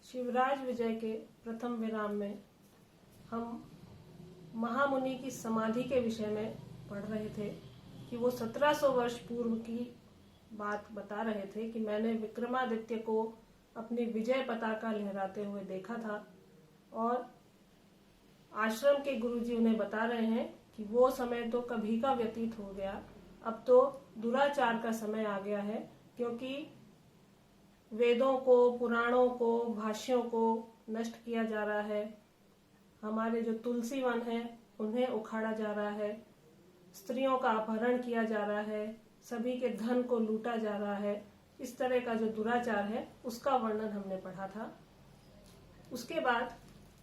शिवराज विजय के प्रथम विराम में हम महामुनि की समाधि के विषय में पढ़ रहे थे कि वो 1700 वर्ष पूर्व की बात बता रहे थे कि मैंने विक्रमादित्य को अपनी विजय पताका लहराते हुए देखा था। और आश्रम के गुरुजी उन्हें बता रहे हैं कि वो समय तो कभी का व्यतीत हो गया, अब तो दुराचार का समय आ गया है, क्योंकि वेदों को, पुराणों को, भाष्यों को नष्ट किया जा रहा है। हमारे जो तुलसी वन है उन्हें उखाड़ा जा रहा है, स्त्रियों का अपहरण किया जा रहा है, सभी के धन को लूटा जा रहा है। इस तरह का जो दुराचार है उसका वर्णन हमने पढ़ा था। उसके बाद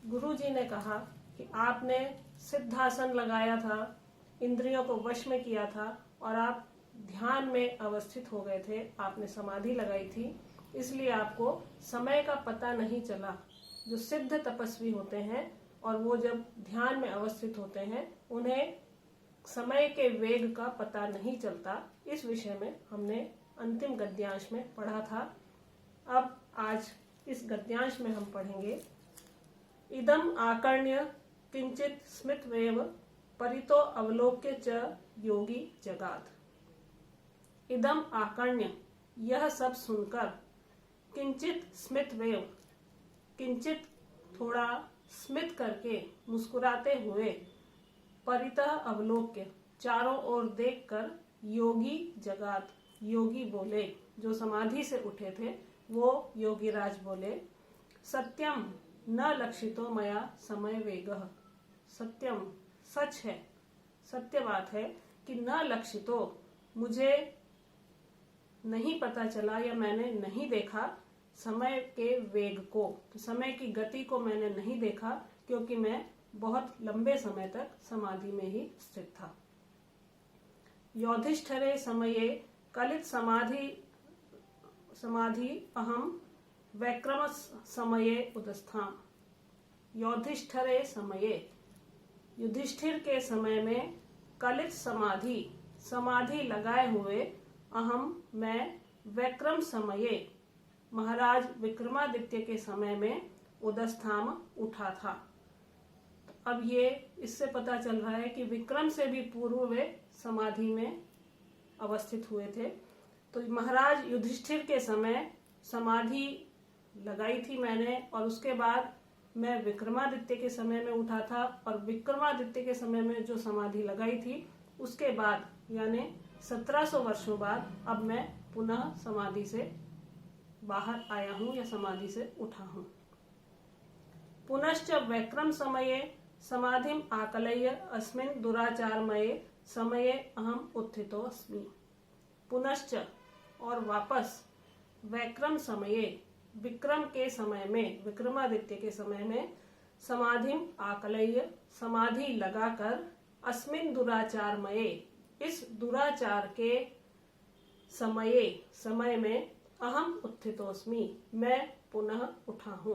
गुरुजी ने कहा कि आपने सिद्धासन लगाया था, इंद्रियों को वश में किया था और आप ध्यान में अवस्थित हो गए थे, आपने समाधि लगाई थी, इसलिए आपको समय का पता नहीं चला। जो सिद्ध तपस्वी होते हैं और वो जब ध्यान में अवस्थित होते हैं उन्हें समय के वेग का पता नहीं चलता। इस विषय में हमने अंतिम गद्यांश में पढ़ा था। अब आज इस गद्यांश में हम पढ़ेंगे इदम आकर्ण्य किंचित स्मितवेव परितो अवलोक्य च योगी जगात। इदम आकर्ण्य, यह सब सुनकर, किंचित स्मितवेव, किंचित थोड़ा स्मित करके, मुस्कुराते हुए, परितः अवलोक्य, चारों ओर देखकर, योगी जगात, योगी बोले, जो समाधि से उठे थे वो योगीराज बोले, सत्यम न लक्षितो मया समय वेगः। सत्यम, सच है, सत्य बात है कि न लक्षितो, मुझे नहीं पता चला या मैंने नहीं देखा समय के वेग को। तो समय की गति को मैंने नहीं देखा क्योंकि मैं बहुत लंबे समय तक समाधि में ही स्थित था। योधिष्ठिरे समये कलित समाधि अहम वैक्रम समये उदस्थाम। योधिष्ठिरे समये, युधिष्ठिर के समय में, कलित समाधि लगाए हुए, अहम मैं, वैक्रम समये महाराज विक्रमादित्य के समय में, उदस्थाम उठा था। अब ये इससे पता चल रहा है कि विक्रम से भी पूर्व वे समाधि में अवस्थित हुए थे। तो महाराज युधिष्ठिर के समय समाधि लगाई थी मैंने और उसके बाद मैं विक्रमादित्य के समय में उठा था। और विक्रमादित्य के समय में जो समाधि लगाई थी उसके बाद यानी 1700 वर्षों बाद अब मैं पुनः समाधि से बाहर आया हूं या समाधि से उठा हूं। पुनश्च वैक्रम समये समाधिम आकलय्य अस्मिन् दुराचारमये समये अहम उत्थितो अस्मि। पुनश्च, और वापस, वैक्रम समये, विक्रम के समय में, विक्रमादित्य के समय में, समाधिम आकलय्य, समाधि लगाकर, अस्मिन् दुराचारमये, इस दुराचार के समय में, अहम उत्थितोस्मि, मैं पुनः उठा हूं।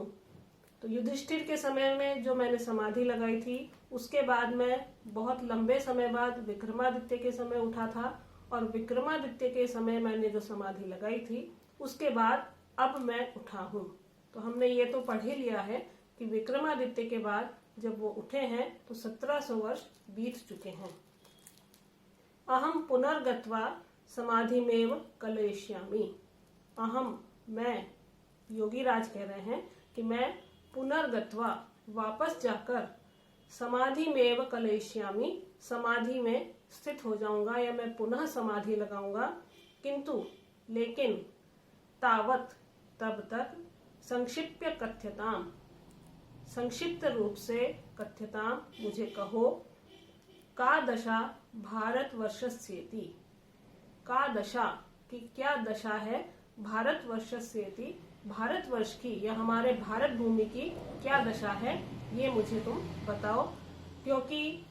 तो युधिष्ठिर के समय में जो मैंने समाधि लगाई थी उसके बाद मैं बहुत लंबे समय बाद विक्रमादित्य के समय उठा था और विक्रमादित्य के समय मैंने जो समाधि लगाई थी उसके बाद अब मैं उठा हूं। तो हमने ये तो पढ़ ही लिया है कि विक्रमादित्य के बाद जब वो उठे हैं तो 1700 वर्ष बीत चुके हैं। अहम पुनर्गत्वा समाधिमेव कलयिष्यामि। अहम, मैं, योगीराज कह रहे हैं कि मैं पुनर्गत्वा, वापस जाकर, समाधि में कलयिष्यामि, समाधि में स्थित हो जाऊंगा या मैं पुनः समाधि लगाऊंगा। किंतु, लेकिन, तावत, तब तक, संक्षिप्य कथ्यताम, संक्षिप्त रूप से कथ्यताम, मुझे कहो, का दशा भारतवर्षस्येति। का दशा, कि क्या दशा है, भारतवर्षस्येति, भारतवर्ष की या हमारे भारत भूमि की क्या दशा है, ये मुझे तुम बताओ। क्योंकि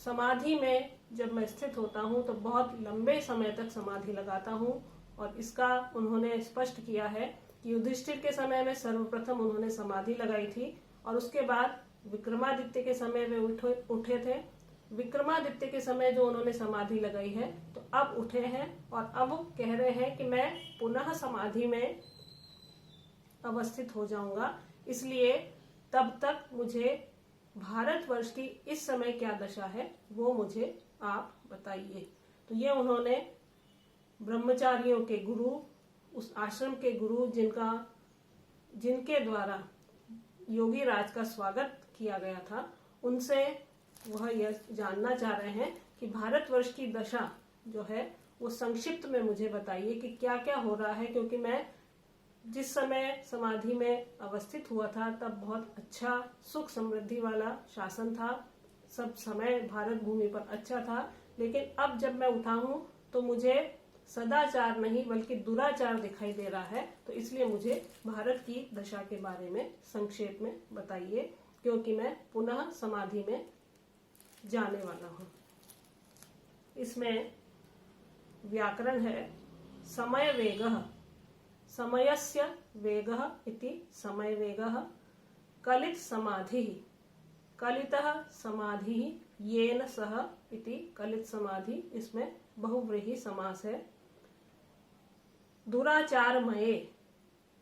समाधि में जब मैं स्थित होता हूँ तो बहुत लंबे समय तक समाधि लगाता हूँ और इसका उन्होंने स्पष्ट किया है कि युधिष्ठिर के समय में सर्वप्रथम उन्होंने समाधि लगाई थी और उसके बाद विक्रमादित्य के समय वे उठे थे। विक्रमादित्य के समय जो उन्होंने समाधि लगाई है तो अब उठे हैं और अब कह रहे हैं कि मैं पुनः समाधि में अवस्थित हो जाऊंगा इसलिए तब तक मुझे भारतवर्ष की इस समय क्या दशा है वो मुझे आप बताइए। तो ये उन्होंने ब्रह्मचारियों के गुरु, उस आश्रम के गुरु जिनके द्वारा योगी राज का स्वागत किया गया था, उनसे वह यह जानना चाह रहे हैं कि भारतवर्ष की दशा जो है वो संक्षिप्त में मुझे बताइए कि क्या क्या हो रहा है, क्योंकि मैं जिस समय समाधि में अवस्थित हुआ था तब बहुत अच्छा सुख समृद्धि वाला शासन था, सब समय भारत भूमि पर अच्छा था। लेकिन अब जब मैं उठा हूँ तो मुझे सदाचार नहीं बल्कि दुराचार दिखाई दे रहा है। तो इसलिए मुझे भारत की दशा के बारे में संक्षेप में बताइए, क्योंकि मैं पुनः समाधि में जाने वाला हूँ। इसमें व्याकरण है समय वेगः, समयस्य वेगः इति समय वेगः, कलित समाधि, कलितः समाधि येन सह इति कलित समाधि, इसमें बहुव्रीहि समास है। दुराचारमये,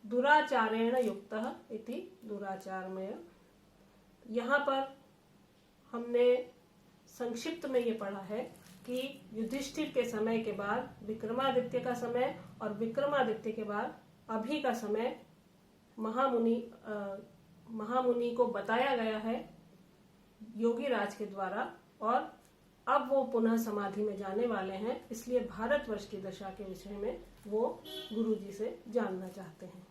दुराचारेण युक्तः इति दुराचारमय। यहाँ पर हमने संक्षिप्त में ये पढ़ा है कि युधिष्ठिर के समय के बाद विक्रमादित्य का समय और विक्रमादित्य के बाद अभी का समय महामुनि को बताया गया है योगी राज के द्वारा, और अब वो पुनः समाधि में जाने वाले हैं। इसलिए भारतवर्ष की दशा के विषय में वो गुरुजी से जानना चाहते हैं।